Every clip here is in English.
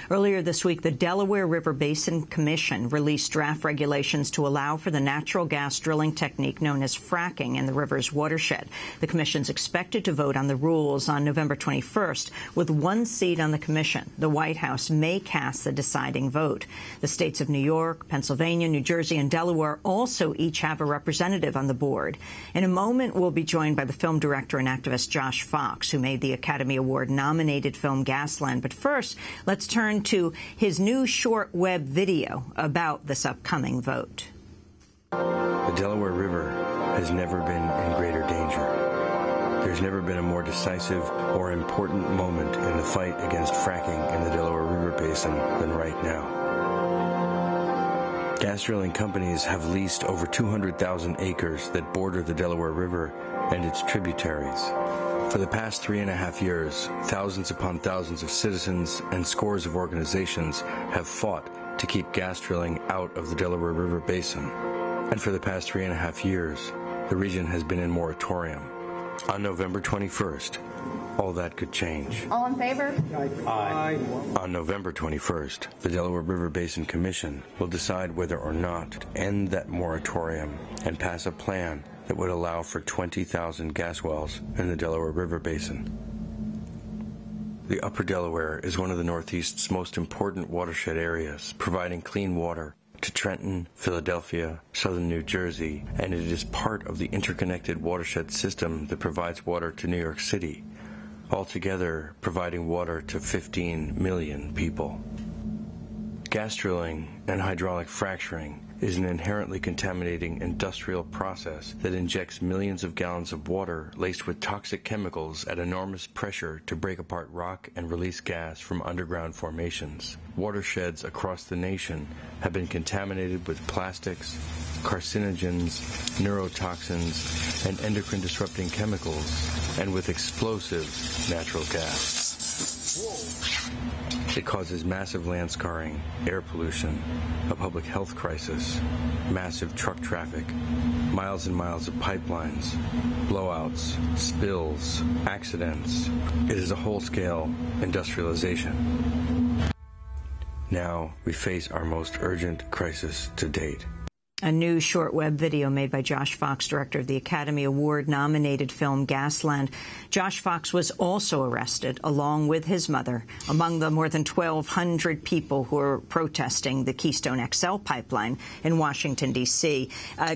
Earlier this week, the Delaware River Basin Commission released draft regulations to allow for the natural gas drilling technique known as fracking in the river's watershed. The commission's expected to vote on the rules on November 21st. With one seat on the commission, the White House may cast the deciding vote. The states of New York, Pennsylvania, New Jersey, and Delaware also each have a representative on the board. In a moment, we'll be joined by the film director and activist Josh Fox, who made the Academy Award-nominated film Gasland. But first, let's turn to his new short web video about this upcoming vote. The Delaware River has never been in greater danger. There's never been a more decisive or important moment in the fight against fracking in the Delaware River Basin than right now. Gas drilling companies have leased over 200,000 acres that border the Delaware River and its tributaries. For the past 3.5 years, thousands upon thousands of citizens and scores of organizations have fought to keep gas drilling out of the Delaware River Basin. And for the past 3.5 years, the region has been in moratorium. On November 21st, all that could change. All in favor? Aye. On November 21st, the Delaware River Basin Commission will decide whether or not to end that moratorium and pass a plan that would allow for 20,000 gas wells in the Delaware River Basin. The Upper Delaware is one of the Northeast's most important watershed areas, providing clean water to Trenton, Philadelphia, southern New Jersey, and it is part of the interconnected watershed system that provides water to New York City, altogether providing water to 15 million people. Gas drilling and hydraulic fracturing is an inherently contaminating industrial process that injects millions of gallons of water laced with toxic chemicals at enormous pressure to break apart rock and release gas from underground formations. Watersheds across the nation have been contaminated with plastics, carcinogens, neurotoxins, and endocrine-disrupting chemicals, and with explosive natural gas. It causes massive land scarring, air pollution, a public health crisis, massive truck traffic, miles and miles of pipelines, blowouts, spills, accidents. It is a whole-scale industrialization. Now we face our most urgent crisis to date. A new short web video made by Josh Fox, director of the Academy Award-nominated film Gasland. Josh Fox was also arrested, along with his mother, among the more than 1,200 people who are protesting the Keystone XL pipeline in Washington, D.C.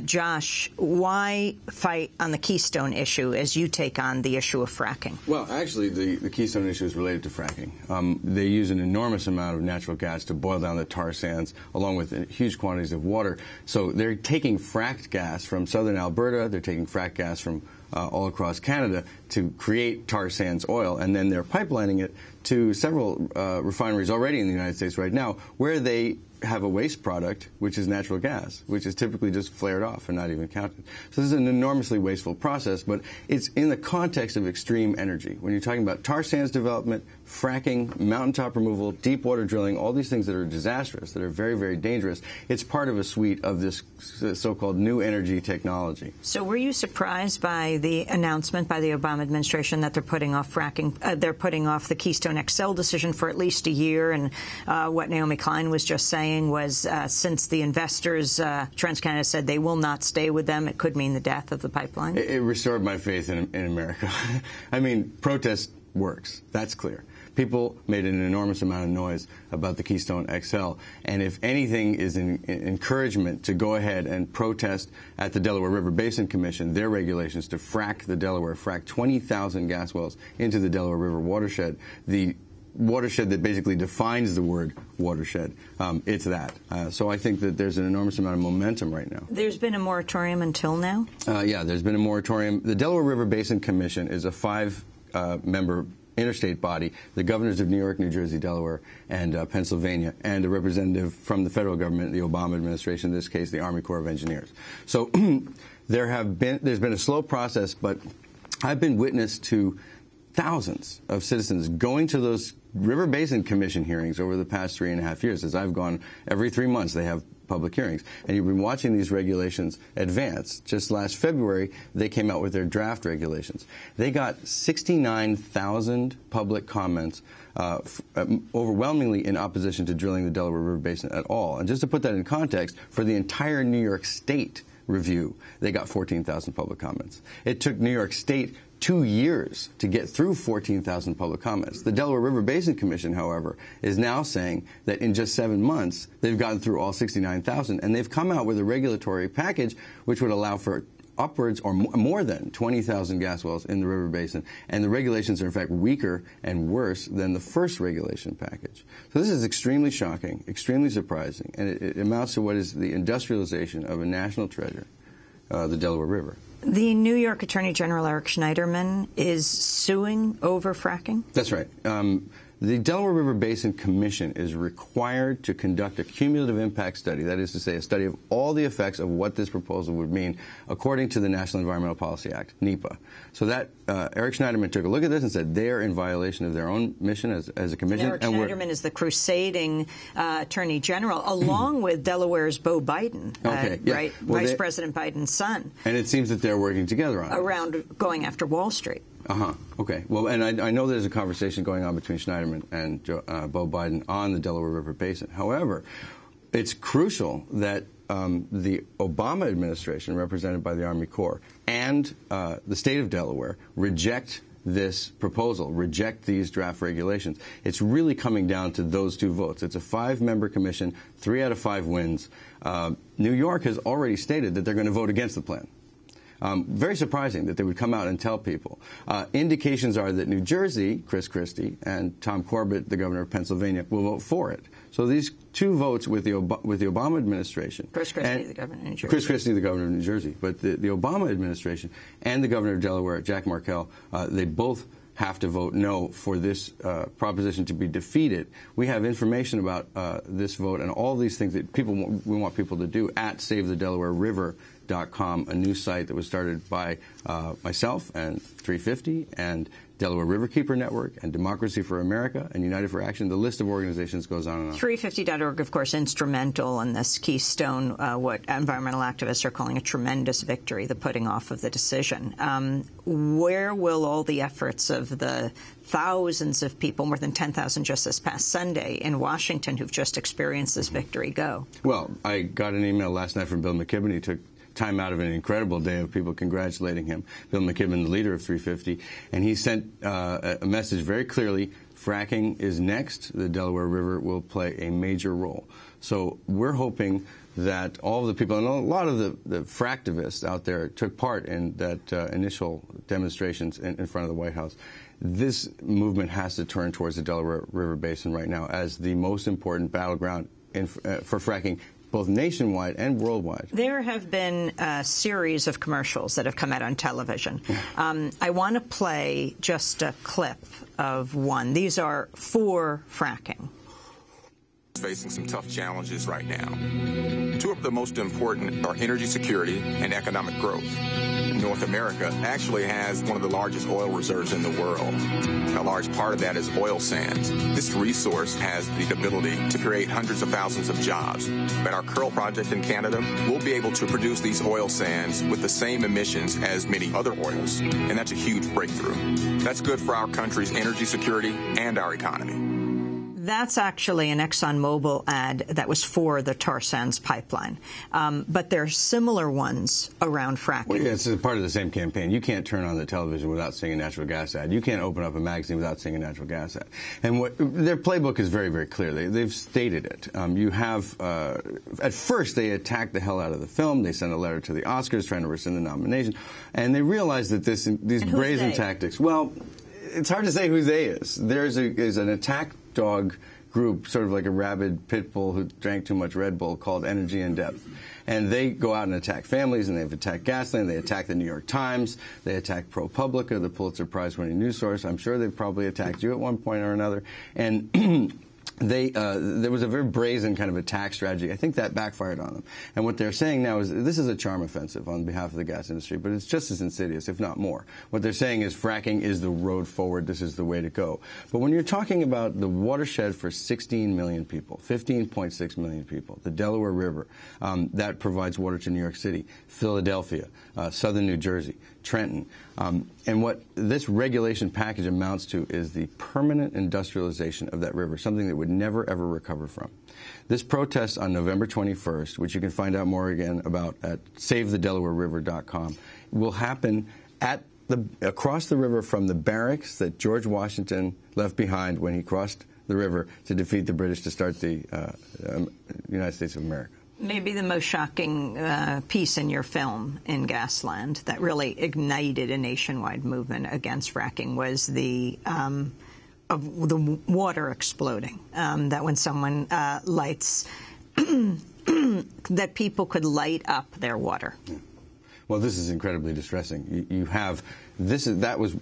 Josh, why fight on the Keystone issue as you take on the issue of fracking? Well, actually, the Keystone issue is related to fracking. They use an enormous amount of natural gas to boil down the tar sands, along with huge quantities of water. So they're taking fracked gas from southern Alberta, they're taking fracked gas from all across Canada to create tar sands oil, and then they're pipelining it to several refineries already in the United States right now, where they have a waste product, which is natural gas, which is typically just flared off and not even counted. So this is an enormously wasteful process, but it's in the context of extreme energy. When you're talking about tar sands development, fracking, mountaintop removal, deep water drilling, all these things that are disastrous, that are very, very dangerous, it's part of a suite of this so-called new energy technology. So were you surprised by the announcement by the Obama administration that they're putting off fracking, they're putting off the Keystone XL decision for at least a year, and what Naomi Klein was just saying was since the investors, TransCanada said they will not stay with them, it could mean the death of the pipeline? It restored my faith in America. I mean, protest works. That's clear. People made an enormous amount of noise about the Keystone XL, and if anything is an encouragement to go ahead and protest at the Delaware River Basin Commission their regulations to frack the Delaware, frack 20,000 gas wells into the Delaware River watershed, the watershed that basically defines the word watershed, it's that. So I think that there's an enormous amount of momentum right now. There's been a moratorium until now? Yeah, there's been a moratorium. The Delaware River Basin Commission is a 5-member interstate body, the governors of New York, New Jersey, Delaware, and Pennsylvania, and a representative from the federal government, the Obama administration, in this case, the Army Corps of Engineers. So there's been a slow process, but I've been witness to thousands of citizens going to those River Basin Commission hearings over the past 3.5 years. As I've gone every 3 months, they have public hearings. And you've been watching these regulations advance. Just last February, they came out with their draft regulations. They got 69,000 public comments, overwhelmingly in opposition to drilling the Delaware River Basin at all. And just to put that in context, for the entire New York State review, they got 14,000 public comments. It took New York State 2 years to get through 14,000 public comments. The Delaware River Basin Commission, however, is now saying that in just 7 months, they've gotten through all 69,000, and they've come out with a regulatory package which would allow for upwards or more than 20,000 gas wells in the river basin, and the regulations are in fact weaker and worse than the first regulation package. So this is extremely shocking, extremely surprising, and it amounts to what is the industrialization of a national treasure, the Delaware River. The New York Attorney General Eric Schneiderman is suing over fracking? That's right. The Delaware River Basin Commission is required to conduct a cumulative impact study, that is to say, a study of all the effects of what this proposal would mean according to the National Environmental Policy Act, NEPA. So that Eric Schneiderman took a look at this and said they're in violation of their own mission as a commission. Eric Schneiderman is the crusading Attorney General, along with Delaware's Beau Biden, right? Well, Vice President Biden's son. And it seems that they're working together on it. Around going after Wall Street. Okay. Well, and I know there's a conversation going on between Schneiderman and Beau Biden on the Delaware River Basin. However, it's crucial that the Obama administration, represented by the Army Corps, and the state of Delaware reject this proposal, reject these draft regulations. It's really coming down to those two votes. It's a 5-member commission, 3 out of 5 wins. New York has already stated that they're going to vote against the plan. Very surprising that they would come out and tell people. Indications are that New Jersey, Chris Christie, and Tom Corbett, the governor of Pennsylvania, will vote for it. So these two votes with the Obama administration. Chris Christie, the governor of New Jersey. Chris Christie, the governor of New Jersey. But the Obama administration and the governor of Delaware, Jack Markell, they both have to vote no for this proposition to be defeated. We have information about this vote and all these things that we want people to do at SaveTheDelawareRiver.com, a new site that was started by myself and 350 and Delaware Riverkeeper Network and Democracy for America and United for Action. The list of organizations goes on and on. 350.org, of course, instrumental in this keystone, what environmental activists are calling a tremendous victory, the putting off of the decision. Where will all the efforts of the thousands of people, more than 10,000 just this past Sunday in Washington, who've just experienced this victory go? Well, I got an email last night from Bill McKibben. He took time out of an incredible day of people congratulating him, Bill McKibben, the leader of 350, and he sent a message very clearly: fracking is next. The Delaware River will play a major role. So we're hoping that all of the people, and a lot of the fractivists out there took part in that initial demonstrations in front of the White House. This movement has to turn towards the Delaware River Basin right now as the most important battleground for fracking, both nationwide and worldwide. There have been a series of commercials that have come out on television. I want to play just a clip of one. These are for fracking. Facing some tough challenges right now. Two of the most important are energy security and economic growth. North America actually has one of the largest oil reserves in the world. A large part of that is oil sands. This resource has the ability to create hundreds of thousands of jobs. At our Curl project in Canada, we'll be able to produce these oil sands with the same emissions as many other oils, and that's a huge breakthrough. That's good for our country's energy security and our economy. That's actually an ExxonMobil ad that was for the tar sands pipeline. But there are similar ones around fracking. Well, yeah, it's a part of the same campaign. You can't turn on the television without seeing a natural gas ad. You can't open up a magazine without seeing a natural gas ad. And their playbook is very, very clear. They've stated it. You have, at first, they attacked the hell out of the film. They sent a letter to the Oscars trying to rescind the nomination. And they realized that these brazen tactics, well, it's hard to say who they is. There's an attack dog group, sort of like a rabid pit bull who drank too much Red Bull, called Energy in Depth. And they go out and attack families, and they've attacked gasoline. They attack the New York Times. They attack ProPublica, the Pulitzer Prize-winning news source. I'm sure they've probably attacked you at one point or another. And there was a very brazen kind of attack strategy. I think that backfired on them. And what they're saying now is this is a charm offensive on behalf of the gas industry, but it's just as insidious, if not more. What they're saying is fracking is the road forward. This is the way to go. But when you're talking about the watershed for 16 million people, 15.6 million people, the Delaware River, that provides water to New York City, Philadelphia, southern New Jersey, Trenton. And what this regulation package amounts to is the permanent industrialization of that river, something that would never, ever recover from. This protest on November 21st, which you can find out more again about at SaveTheDelawareRiver.com, will happen across the river from the barracks that George Washington left behind when he crossed the river to defeat the British to start the United States of America. Maybe the most shocking piece in your film, in Gasland, that really ignited a nationwide movement against fracking was the water exploding. That when someone lights, that people could light up their water. Yeah. Well, this is incredibly distressing. You have that was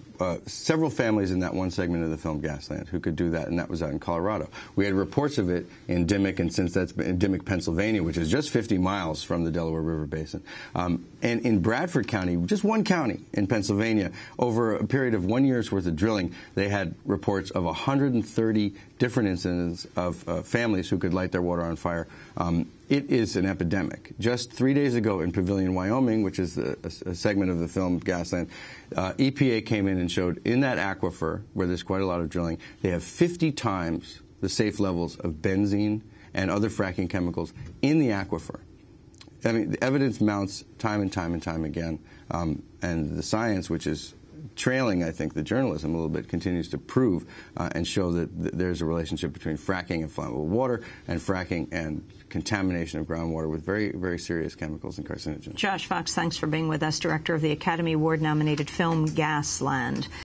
several families in that one segment of the film Gasland who could do that, and that was out in Colorado. We had reports of it in Dimmock, and since that's in Dimmock, Pennsylvania, which is just 50 miles from the Delaware River Basin. And in Bradford County, just one county in Pennsylvania, over a period of 1 year's worth of drilling, they had reports of 130 different incidents of families who could light their water on fire. It is an epidemic. Just 3 days ago in Pavilion, Wyoming, which is a segment of the film Gasland, EPA came in and showed in that aquifer, where there's quite a lot of drilling, they have 50 times the safe levels of benzene and other fracking chemicals in the aquifer. I mean, the evidence mounts time and time and time again, and the science, which is trailing, I think, the journalism a little bit, continues to prove and show that there's a relationship between fracking and flammable water and fracking and contamination of groundwater with very, very serious chemicals and carcinogens. Josh Fox, thanks for being with us, director of the Academy Award-nominated film Gasland.